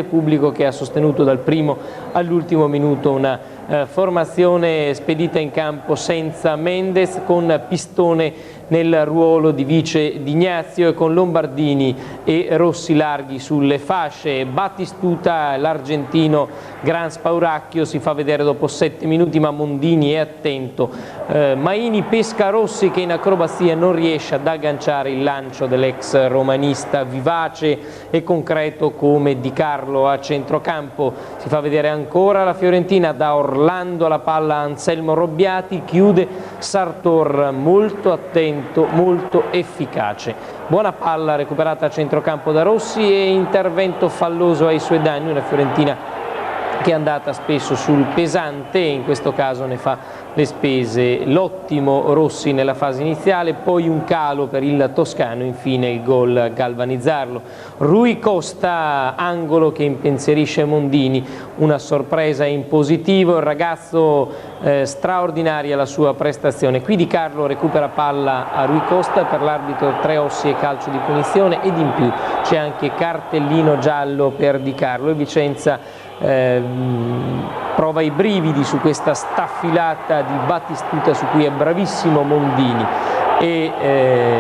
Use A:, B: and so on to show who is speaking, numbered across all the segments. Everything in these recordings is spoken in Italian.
A: pubblico che ha sostenuto dal primo all'ultimo minuto una formazione spedita in campo senza Mendes, con Pistone nel ruolo di vice di Ignazio e con Lombardini e Rossi larghi sulle fasce. Battistuta, l'argentino Gran Spauracchio, si fa vedere dopo 7 minuti, ma Mondini è attento. Maini pesca Rossi, che in acrobazia non riesce ad agganciare il lancio dell'ex romanista, vivace e concreto come Di Carlo a centrocampo. Si fa vedere ancora la Fiorentina, da Orlando alla palla Anselmo Robbiati, chiude Sartor, molto attento, molto efficace. Buona palla recuperata a centrocampo da Rossi e intervento falloso ai suoi danni, una Fiorentina che è andata spesso sul pesante e in questo caso ne fa le spese. L'ottimo Rossi nella fase iniziale, poi un calo per il toscano, infine il gol a galvanizzarlo. Rui Costa, angolo che impensierisce Mondini, una sorpresa in positivo, il ragazzo straordinaria la sua prestazione. Qui Di Carlo recupera palla a Rui Costa, per l'arbitro 3 Ossi e calcio di punizione, ed in più c'è anche cartellino giallo per Di Carlo. E Vicenza prova i brividi su questa staffilata di Battistuta, su cui è bravissimo Mondini, e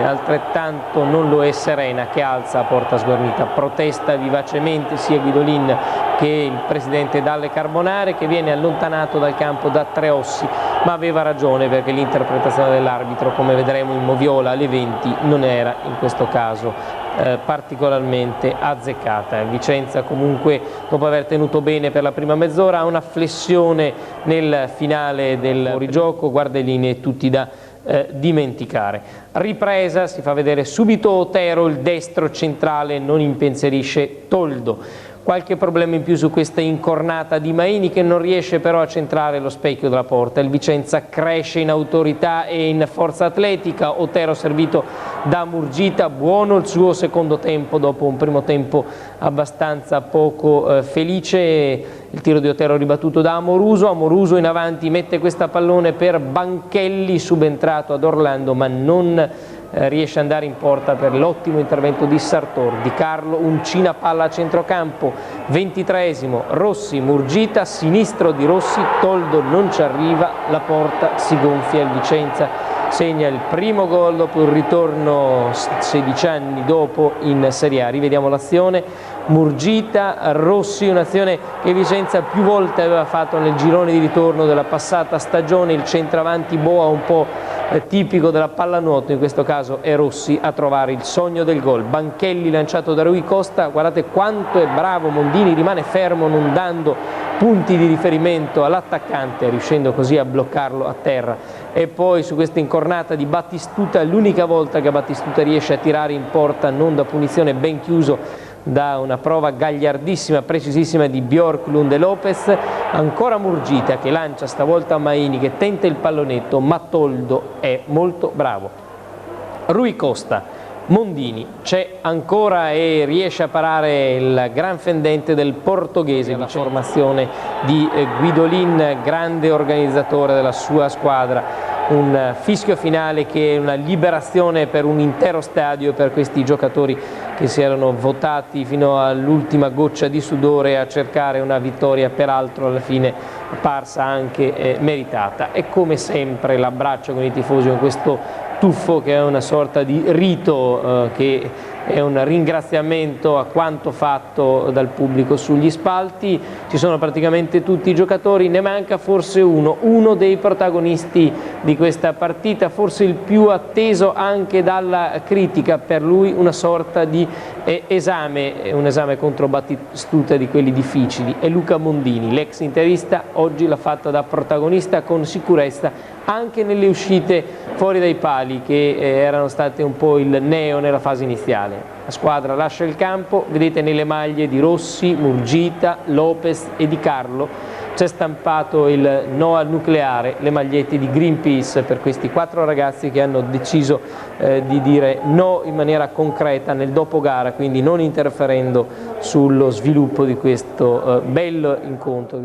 A: altrettanto non lo è Serena, che alza a porta sguarnita. Protesta vivacemente sia Guidolin che il presidente Dalle Carbonare, che viene allontanato dal campo da 3 Ossi, ma aveva ragione, perché l'interpretazione dell'arbitro, come vedremo in Moviola alle 20, non era in questo caso particolarmente azzeccata. Vicenza comunque, dopo aver tenuto bene per la prima mezz'ora, ha una flessione nel finale del fuorigioco, guarda le linee tutti da dimenticare. Ripresa, si fa vedere subito Otero, il destro centrale, non impensierisce Toldo. Qualche problema in più su questa incornata di Maini, che non riesce però a centrare lo specchio della porta. Il Vicenza cresce in autorità e in forza atletica. Otero servito da Murgita, buono il suo secondo tempo dopo un primo tempo abbastanza poco felice. Il tiro di Otero ribattuto da Amoruso. Amoruso in avanti mette questa pallone per Banchelli, subentrato ad Orlando, ma non riesce ad andare in porta per l'ottimo intervento di Sartor. Di Carlo uncina palla a centrocampo, 23esimo, Rossi, Murgita, sinistro di Rossi, Toldo non ci arriva, la porta si gonfia, il Vicenza segna il primo gol dopo il ritorno 16 anni dopo in Serie A. Rivediamo l'azione: Murgita, Rossi, un'azione che Vicenza più volte aveva fatto nel girone di ritorno della passata stagione. Il centravanti boa un po' tipico della pallanuoto, in questo caso è Rossi a trovare il sogno del gol. Banchelli lanciato da Rui Costa, guardate quanto è bravo Mondini, rimane fermo non dando punti di riferimento all'attaccante, riuscendo così a bloccarlo a terra. E poi su questa incornata di Battistuta, l'unica volta che Battistuta riesce a tirare in porta, non da punizione, ben chiuso da una prova gagliardissima, precisissima di Bjorklund e Lopez. Ancora Murgita che lancia stavolta a Maini, che tenta il pallonetto, ma Toldo è molto bravo. Rui Costa, Mondini, c'è ancora e riesce a parare il gran fendente del portoghese. La formazione di Guidolin, grande organizzatore della sua squadra. Un fischio finale che è una liberazione per un intero stadio e per questi giocatori che si erano votati fino all'ultima goccia di sudore a cercare una vittoria, peraltro alla fine parsa anche meritata. E come sempre l'abbraccio con i tifosi, con questo tuffo che è una sorta di rito, che è un ringraziamento a quanto fatto dal pubblico sugli spalti. Ci sono praticamente tutti i giocatori, ne manca forse uno dei protagonisti di questa partita, forse il più atteso anche dalla critica, per lui una sorta di esame, un esame contro Battistuta di quelli difficili. È Luca Mondini, l'ex interista, oggi l'ha fatta da protagonista con sicurezza anche nelle uscite fuori dai pali, che erano state un po' il neo nella fase iniziale. La squadra lascia il campo, vedete nelle maglie di Rossi, Murgita, Lopez e Di Carlo c'è stampato il no al nucleare, le magliette di Greenpeace, per questi 4 ragazzi che hanno deciso di dire no in maniera concreta nel dopogara, quindi non interferendo sullo sviluppo di questo bello incontro.